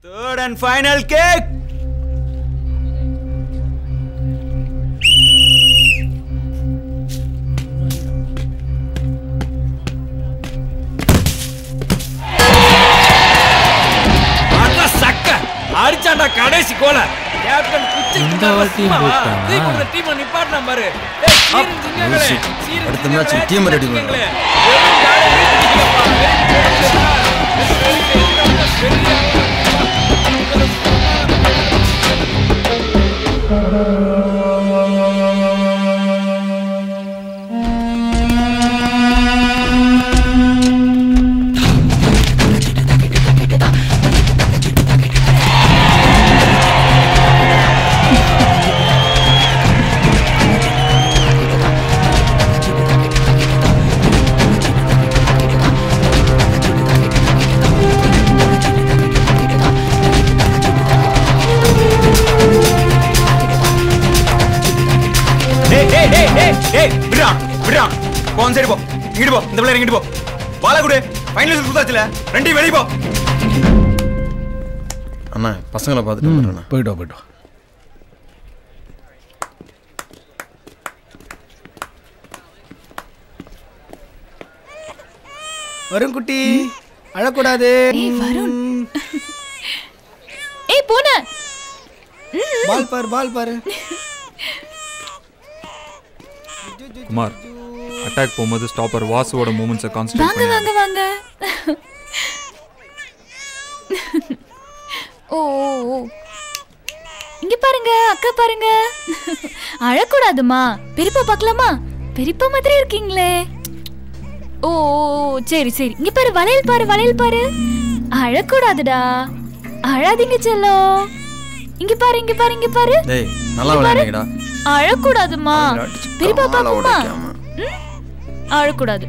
Third and final kick. அடிச்சாண்டா கடைசி கோல captain குச்சி இந்த டீம் நிப்பாட்னா பாரு. அடுத்த மேட்ச் டீம் ரெடி பண்ணு. कौन से पो इंगिट पो இந்த பிளேயர் इंगिट पो பால குடு ஃபைனல்ஸ் சுத்தாச்சுல ரெண்டு வெளிய போ அண்ணா பசங்கள பாத்துட்டு வரேன் போய்டோ வருண் குட்டி அழக்கூடாது. ஏய் வருண் ஏய் போன பால் பாரு குமார் அட்டாக் போகும்போது ஸ்டாப்பர் வாசுவோட மூமெண்ட்ஸை கான்சன்ட்ரேட் பண்ணு. வாங்க ஓ இங்க பாருங்க அக்கா பாருங்க. அழக்கூடாதுமா. பெரியப்பா பார்க்கலாமா? பெரியப்பா மாதிரி இருக்கீங்களே. ஓ சரி இங்க பாரு வளையல் பாரு. அழக்கூடாதுடா. அழாதீங்க செல்லம். இங்க பாரு. டேய் நல்லா விளையாடுங்கடா. அழக்கூடாதுமா. பெரியப்பா பார்க்கலாமா? அழக்கூடாது.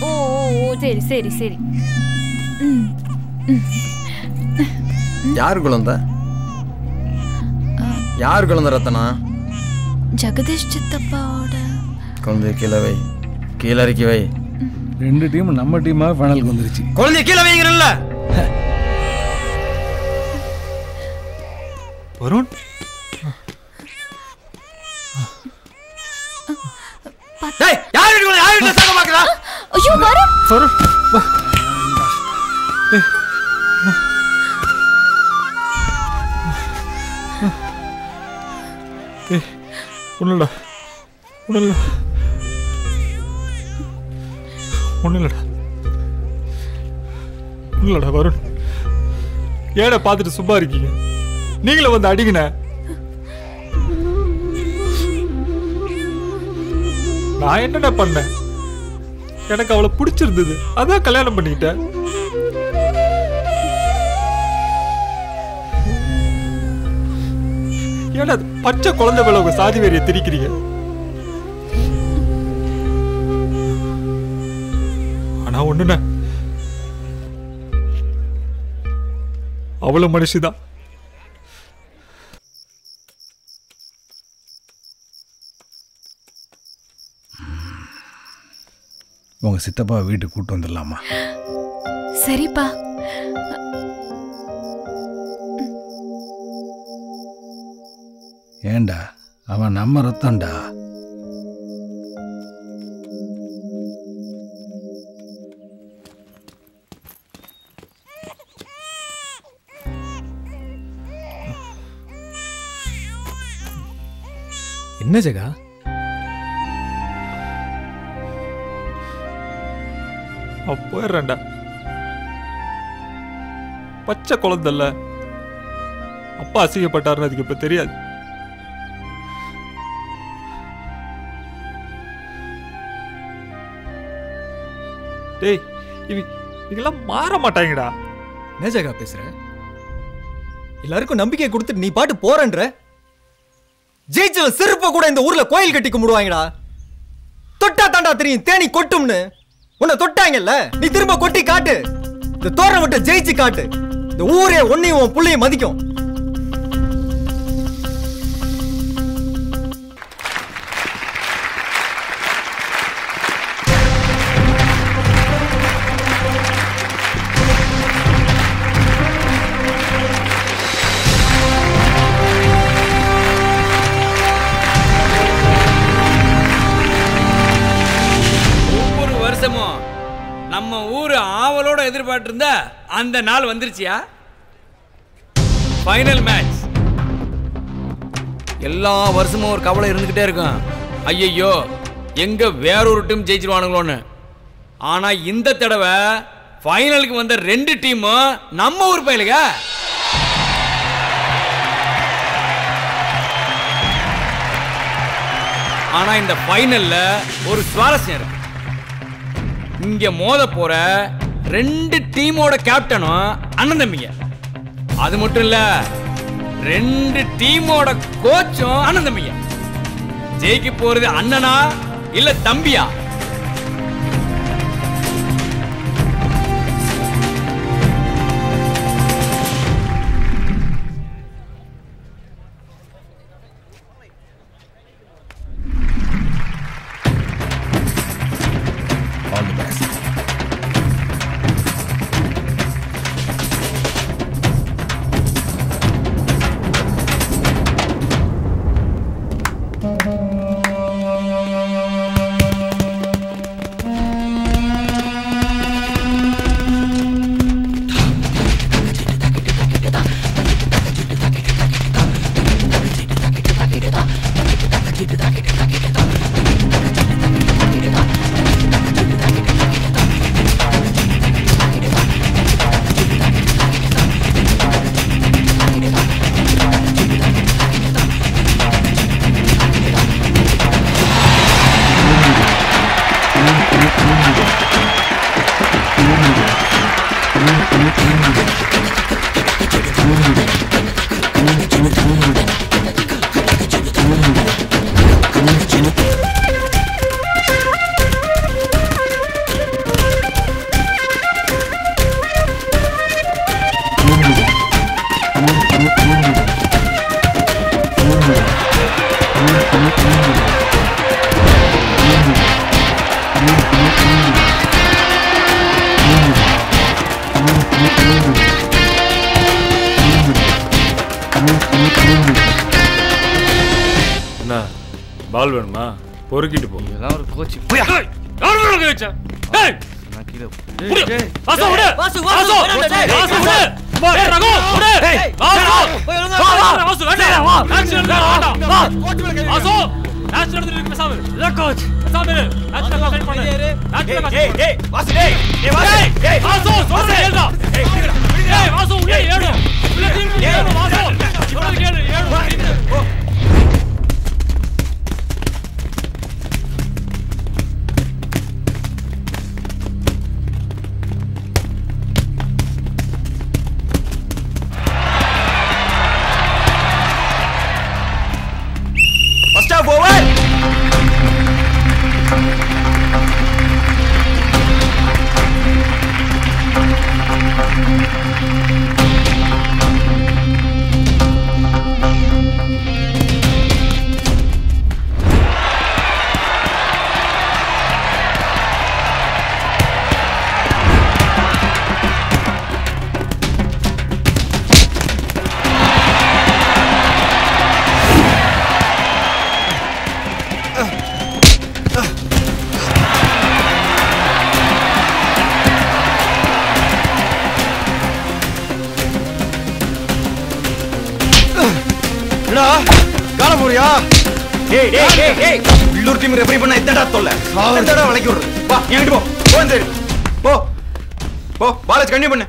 ஓ சரி யார் குழந்தை ரத்தனா? ஜெகதீஷ் சித்தப்பாவோட குழந்தை கீழே இறக்கி வை. ரெண்டு டீம் நம்ம டீமா ஃபைனலுக்கு வந்துருச்சு. குழந்தை கீழே வைங்கறல்ல. வருண் டேய் யார் வீட்ல சாக மாக்கறா? ஐயோ வருண் ஒண்ணுலடா வருண். ஏட பார்த்துட்டு சும்மா இருக்கீங்க? நீங்களே வந்து அடிங்கண்ண. நான் என்னடா பண்ணேன்? எனக்கு அவளை பிடிச்சிருந்தது, அதான் கல்யாணம் பண்ணிக்கிட்டேன். ஏன்னா பச்சை குழந்தை மேல உங்க சாதி வேறிய திரிக்கிறீங்க. ஆனா ஒண்ணுண்ண, அவ்வளவு மனுஷிதான். உங்க சித்தப்பா வீட்டுக்கு கூட்டு வந்துடலாமா? சரிப்பா. ஏண்டா அவன் நம்ம ரத்தம்டா. என்ன ஜெகா? போயிடுறேன்டா. பச்சை குழந்தைல்ல, அப்பா அசிங்கப்பட்டாருன்னு அதுக்கு இப்ப தெரியாது. டேய் இவங்கெல்லாம் மாற மாட்டாங்கடா. என்ன ஜெகா பேசுற? எல்லாருக்கும் நம்பிக்கை கொடுத்துட்டு நீ பாட்டு போறன்ற. ஜெயிச்சவ செருப்ப கூட இந்த ஊர்ல கோயில் கட்டி கும்பிடுவாங்கடா. தொட்டா தாண்டா தெரியும் தேனி கொட்டும்னு. உன்னை தொட்டாங்கல்ல, நீ திரும்ப கொட்டி காட்டு. இந்த தோரணை விட்டு ஜெயிச்சு காட்டு. இந்த ஊரே உன்னையும் உன் புள்ளையும் மதிக்கும். அந்த நாள் வந்துருச்சியா? Final match. எல்லா வருஷமும் ஒரு கவலை இருந்துகிட்டே இருக்கும். ஐயோ எங்க வேறொரு டீம் ஜெயிச்சிருவானுங்களோன்னு. ஆனா இந்த தடவை ஃபைனலுக்கு வந்த 2 டீமும் நம்ம ஊர் பயிலுங்க. ஆனா இந்த ஃபைனல்ல ஒரு சுவாரஸ்யம் இருக்கு. இங்க மோத போற 2 டீமோட கேப்டனும் அண்ணன் தம்பிங்க. அது மட்டும் இல்ல 2 டீமோட கோச்சும் அண்ணன் தம்பிங்க. ஜெயிக்க போறது அண்ணனா இல்ல தம்பியா? All the best. என்ன பால் வேணுமா? பொறுக்கிட்டு போ. இதெல்லாம் ஒரு கோச். நான் கீழே காலமுறையா? உள்ளூர் டீம் ரெஃபரி பண்ண எத்தடா தொல்லை? எத்தடா வளைக்கி விடுறது? வா என்கிட்ட போ. போ பாலாஜ் கண்டினியூ பண்ணு.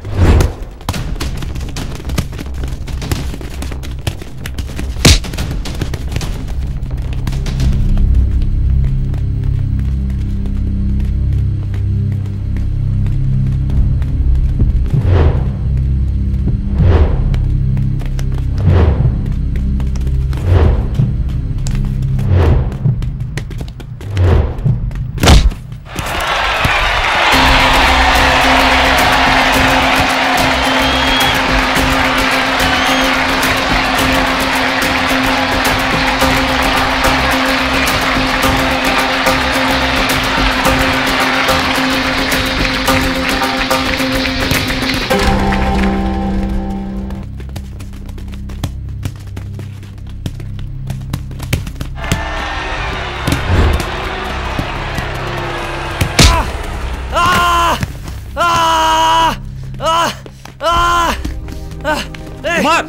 குமார்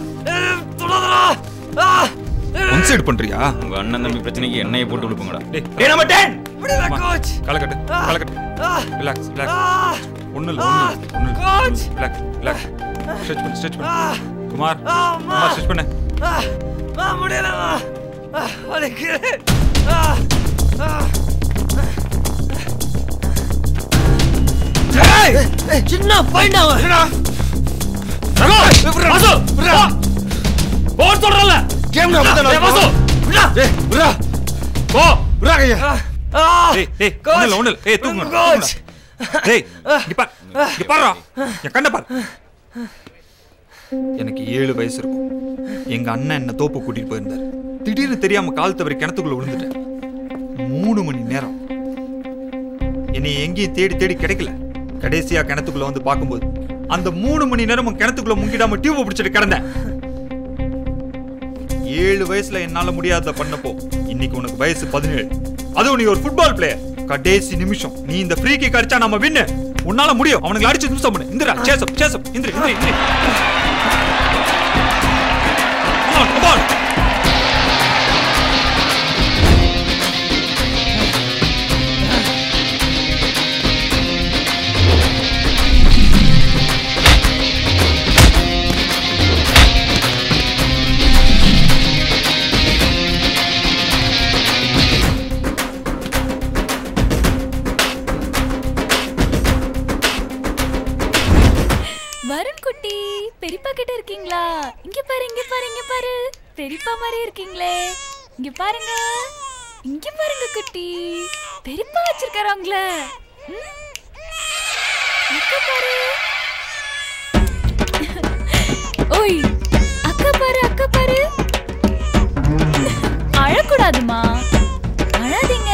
ஒன் சைடு பண்றியா? உங்க அண்ணன் தம்பி பிரச்சனைக்கு எண்ணெயை போட்டு விடுப்போங்கடா. டேய் நம்ம 10 கலக்கட்டு ரிலாக்ஸ் ஒண்ணு இல்ல ரிலாக்ஸ் ஸ்ட்ரெச் பண்ணு குமார் ஸ்ட்ரெச் பண்ணு. முடியலமா வலிக்குது. சின்ன பையனா போர் சொல்றல கேம் நான் அப்பதான் டேய் விரா போ விரா கையா. டேய் ஒண்ணு இல்ல ஏய் தூங்கு டேய் இங்க பாரு என் கண்ணை பாரு. எனக்கு 7 வயசு இருக்கும். எங்க அண்ணன் என்ன தோப்பு கூட்டிட்டு போயிருந்தாரு. திடீர்னு தெரியாம கால் தவறி கிணத்துக்குள்ள விழுந்துட்டேன். 3 மணி நேரம் என்னை எங்கேயும் தேடி கிடைக்கல. கடைசியா கிணத்துக்குள்ள வந்து பார்க்கும்போது அந்த 3 மணி நேரமும் கிணத்துக்குள்ள முங்கிடாம டியூப் பிடிச்சிட்டு கிடந்தேன். 7 வயசுல என்னால முடியாத பண்ணப்போ இன்னைக்கு உனக்கு வயசு 17. அதுவும் நீ ஒரு ஃபுட்பால் பிளேயர். கடைசி நிமிஷம் நீ இந்த ஃப்ரீ கிக் அடிச்சா நம்ம வின்னு. உன்னால முடியும். அவனுக்கு அடிச்சு நிமிஷம் பண்ணு. இந்திரா சேசப் இந்திரி come on வருண் குட்டி பெரியப்பா கிட்ட இருக்கீங்களா? இங்க பாரு பெரியப்பா மாதிரி இருக்கீங்களே. இங்க பாருங்க குட்டி பெரியப்பா வச்சிருக்காங்களே. அக்கா பாரு ஓய் அக்கா பாரு அழக்கூடாதுமா, அழாதீங்க.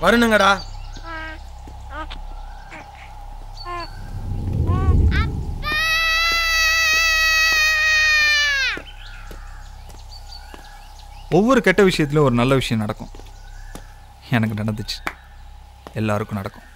வருணுங்கடா. ஒவ்வொரு கெட்ட விஷயத்துலயும் ஒரு நல்ல விஷயம் நடக்கும். எனக்கு நடந்துச்சு, எல்லாருக்கும் நடக்கும்.